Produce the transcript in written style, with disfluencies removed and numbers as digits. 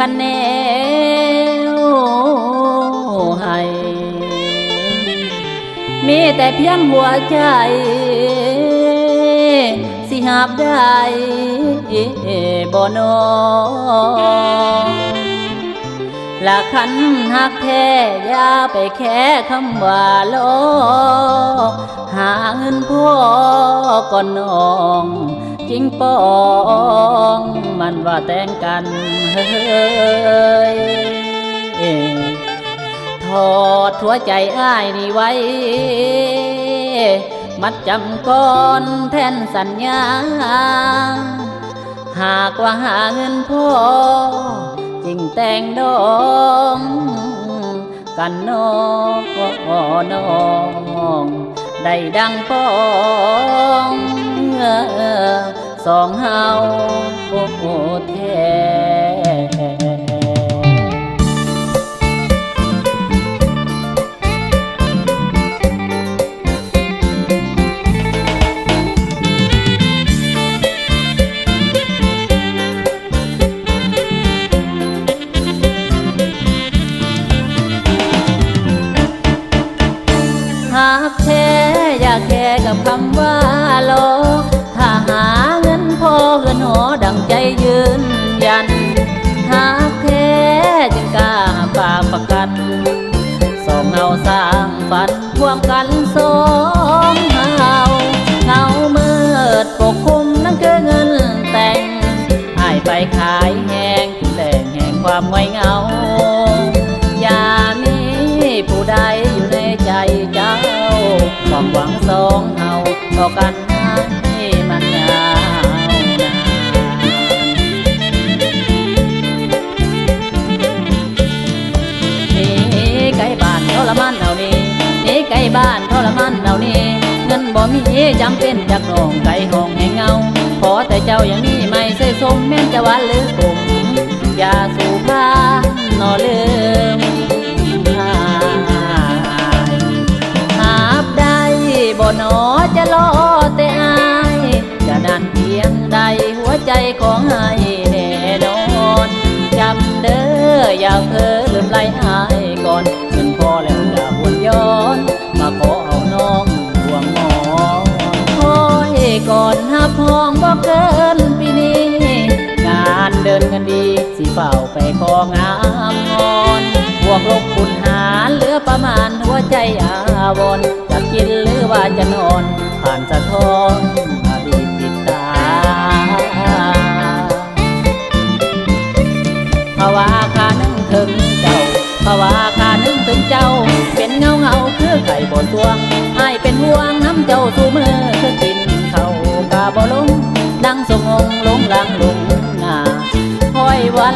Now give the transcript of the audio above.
คะแนนให้มีแต่เพียงหัวใจสิหาบได้บ่นอละคันหักแท้อย่าไปแค่คำว่าลอหาเงินพ่อก่อนน้องจริงปองมันว่าแต่งกันเฮ้ยถอดหัวใจอ้ายนี่ไว้มัดจำก่อนแทนสัญญาหากว่าหาเงินพ่อจริงแต่งดองกันน้องได้ดังปองสองเฮาแท้หากแท้อย่าแค่กับคำว่าหลอกถ้าหาเงินพอเงินหอดังใจยืนยันหากแท้จึงกล้าฝากประกันสองเงาสร้างฝันร่วมกันสองเงามืดปกคลุมนั่นคือเงินแต่งอ้ายไปขายแห้งแหล่งแห่งความไว้เงาอย่ามีผู้ใดอยู่ในใจเจ้าความหวังสองเฮาต่อกันให้มันยาวนานนี่ไกลบ้านทรมานเอานี่นี่ไกลบ้านทรมานเอานี่เงินบ่มีจำเป็นจากน้องไกลห้องแห่งเงาขอแต่เจ้าอย่างนี้ไม่ใส่สมแม้นจะหวานหรือขมอย่าสู่พานนอลืมบ่หนอจะรอแต่อายจะนานเพียงใดหัวใจของอายแน่นอนจำเด้ออย่าเพ้อลืมไหลอายก่อนเงินพอแล้วอย่าหวนย้อนมาขอเอาน้องห่วงหมอนคอยก่อนหับห้องบ่เกินปีนี้งานเดินกันดีสิเฝ้าไปของามงอนบวกลบคูณหารเหลือประมาณหัวใจอาวรจะกินหรือว่าจะนอนผ่านสะท้อนอดีตติดตาภาวะข้านึงถึงเจ้าภาวะข้านึงถึงเจ้าเป็นเงาคือไข่บนตวงให้เป็นห่วงน้ำเจ้าสู่มือคือกินเขากาบ่ลงดังสมงลงหลังลงหน้าคอยวัน